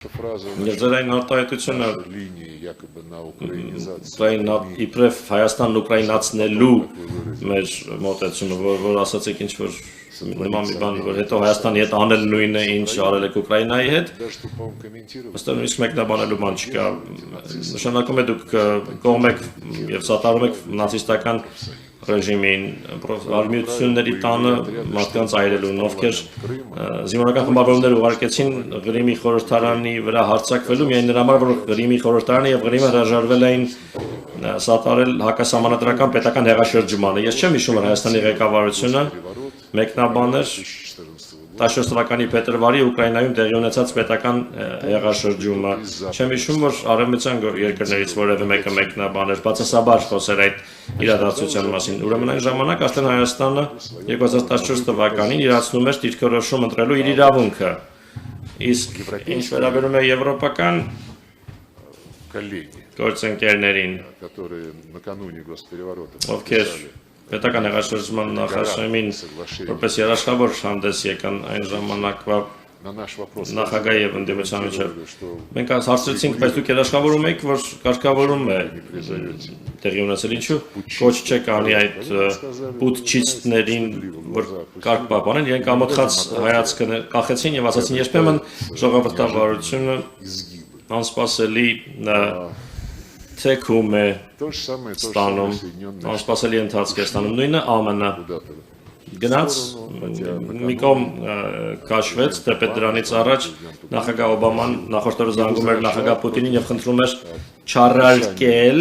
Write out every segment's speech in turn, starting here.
Ձեր այն արտահայտությունը իբրև Հայաստանն ուկրաինացնելու մեր մոտեցումը, որ ասացիք ինչ-որ նման մի բան, որ հետո Հայաստանի հետ անել նույնը, ինչ արել եք Ուկրաինայի հետ, այստեղ նույնիսկ մեկնաբանելու բան չկա, նշանակում է դուք կողմ եք և սատարում եք նացիստական ռեժիմին, արմիությունների տանը մարդկանց այրելուն, ովքեր զինվորական խմբավորումներ ուղարկեցին Ղրիմի խորհրդարանի վրա հարձակվելու միայն նրա համար, որ Ղրիմի խորհրդարանը և Ղրիմը հրաժարվել էին սատարել հակասահմանադրական պետական հեղաշրջմանը։ Ես չեմ հիշում, որ Հայաստանի ղեկավարությունը մեկնաբաներ 14 թվականի փետրվարի Ուկրաինայում տեղի ունեցած պետական հեղաշրջումը։ Չեմ հիշում, որ արևմտյան երկրներից որևէ մեկը մեկնաբաներ, բացասաբար խոսեր այդ իրադարձության մասին։ Ուրեմն այն ժամանակ արդեն Հայաստանը 2014 թվականին իրացնում էր դիրքորոշում ընտրելու իր իրավունքը։ Իսկ ինչ վերաբերում է եվրոպական գործընկերներին, ովքեր պետական հեղաշրջման նախաշեմին որպես երաշխավոր հանդես եկան այն ժամանակվա նախագահի և ընդդիմության միջև։ Մենք հարցրեցինք, բայց դուք երաշխավորում եք, որ կարգավորում է տեղի ունեցել, ինչու ոչ չեք անի այդ պուտչիստներին, որ կարգ պահպանեն, իրենք ամոթխած հայացքը կախեցին և ասացին, երբեմն ժողովրդավարությունը անսպասելի թեքում է ստանում, անսպասելի ընթացք է ստանում, նույնը ԱՄՆ-ը գնաց, մի կողմ կաշվեց, թեպետ դրանից առաջ նախագահ Օբաման նախորդ օրը զանգում էր նախագահ Պուտինին և խնդրում էր չառարկել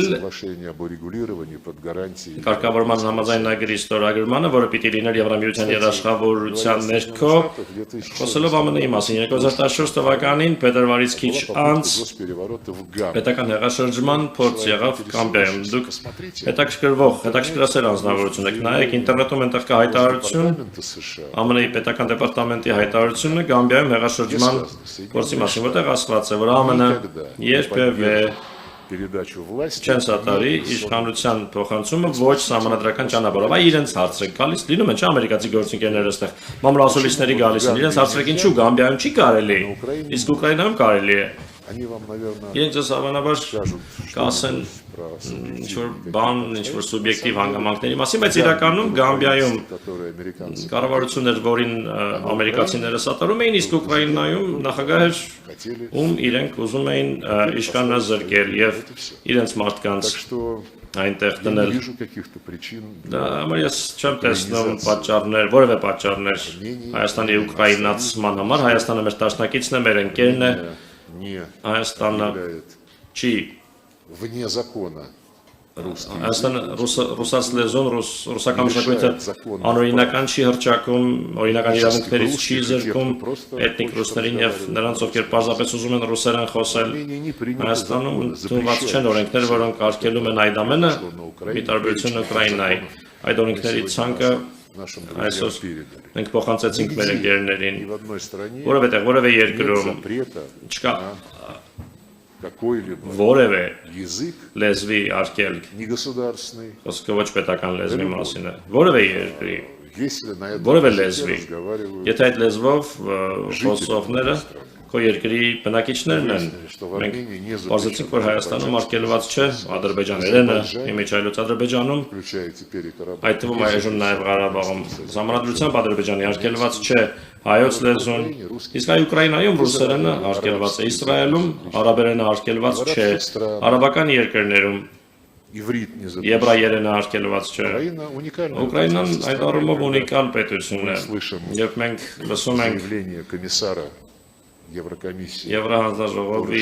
կարգավորման համաձայնագրի ստորագրմանը, որը պիտի լիներ Եվրամիության երաշխավորության ներքո, խոսելով ԱՄՆ-ի մասին 2014 թվականին փետրվարից քիչ անց պետական հեղաշրջման փորձ եղավ Գամբիայում։ Դուք հետաքրքրասեր անձնավորություն եք, նայեք ինտերնետում այնտեղ կա հայտարարություն, ԱՄՆ-ի պետական դեպարտամենտի հայտարարությունը Գամբիայում հեղաշրջման փորձի մասին, որտեղ ասված է, որ ԱՄՆ-ը երբևէ չեն սատարի իշխանության փոխանցումը ոչ սահմանադրական ճանապարհով, այ իրենց հարցրեք գալիս, լինում են չէ ամերիկացի գործընկերները այստեղ, մամուլասոլիստների գալիս են, իրենց հարցրեք ինչու Գամբիայում չի կարելի, իսկ Ուկրաինայում կարելի է։ Իրենք ձեզ հավանաբար կասեն ինչ-որ բան, ինչ-որ սուբյեկտիվ հանգամանքների մասին, բայց իրականում Գամբիայում կառավարություն էր, որին ամերիկացիները սատարում էին, իսկ Ուկրաինայում նախագահ էր, ում իրենք ուզում էին իշխանազրկել և իրենց մարդկանց այնտեղ դնել։ Դա համար ես չեմ տեսնում պատճառներ, որևէ պատճառներ Հայաստանի ուկրաինացման համար, Հայաստանը մեր դաշնակիցն է, մեր ընկերն է, Հայաստանը չի Հայաստանը ռուսաց լեզուն, ռուսական մշակույթը անօրինական չի հռչակում, օրինական իրավունքներից չի զրկում էթնիկ ռուսներին և նրանց, ովքեր պարզապես ուզում են ռուսերեն խոսել։ Հայաստանում ընդունված չեն օրենքներ, որոնք արգելում են այդ ամենը, ի տարբերություն Ուկրաինայի։ Այդ օրենքների ցանկը այսօր մենք փոխանցեցինք մեր ընկերներին, որևէ երկրում չկա որևէ լեզվի արգելք, խոսքը ոչ պետական լեզվի մասին է, որևէ երկրի, որևէ լեզվի, եթե այդ լեզվով խոսողները քո երկրի բնակիչներն են, մենք պարզեցինք, որ Հայաստանում արգելված չէ ադրբեջաներենը, իմիջայլոց Ադրբեջանում, այդ թվում այժմ նաև Ղարաբաղում, սահմանադրությամբ Ադրբեջանի արգելված չէ հայոց լեզուն, իսկ այ Ուկրաինայում ռուսերենը արգելված է, Իսրայելում արաբերենը արգելված չէ, արաբական երկրներում եբրայերենը արգելված չէ։ Ուկրաինան այդ առումով ունիկալ պետություն է, երբ մենք լսում ենք Եվրահանձնաժողովի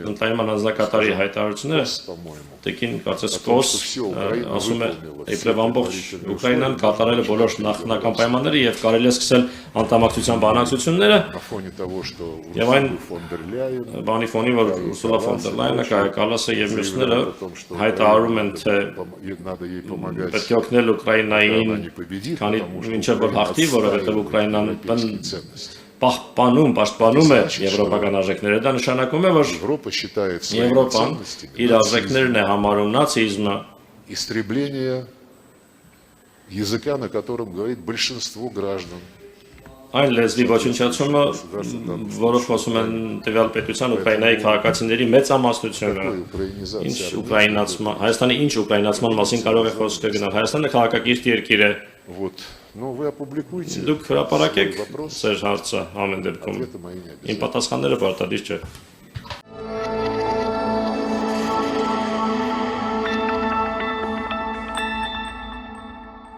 ընդլայնման հանձնակատարի հայտարարությունները, տեկին կարծես կոս ասում է, իբրև ամբողջ Ուկրաինան կատարել է բոլոր նախնական պայմանները և կարելի է սկսել անդամակցության բանակցությունները, և այն բանի ֆոնի, որ Ուրսուլա ֆոն դեր Լայենը, Կայա Կալասը և մյուսները հայտարարում են, թե պետք է օգնել Ուկրաինային, քանի մինչև որ հաղթի, որովհետև Ուկրաինան պաշտպանում է եվրոպական արժեքները, դա նշանակում է, որ Եվրոպան իր արժեքներն է համարում նացիզմը, Այն լեզվի ոչնչացումը, որով խոսում են տվյալ պետության Ուկրաինայի քաղաքացիների մեծամասնությունը, Հայաստանի ինչ ուկրաինացման մասին կարող է խոսքը գնալ, Հայաստանը քաղաքակիրթ երկիր է, դուք հրապարակեք ձեր հարցը ամեն դեպքում, իմ պատասխանները պարտադիր չէ։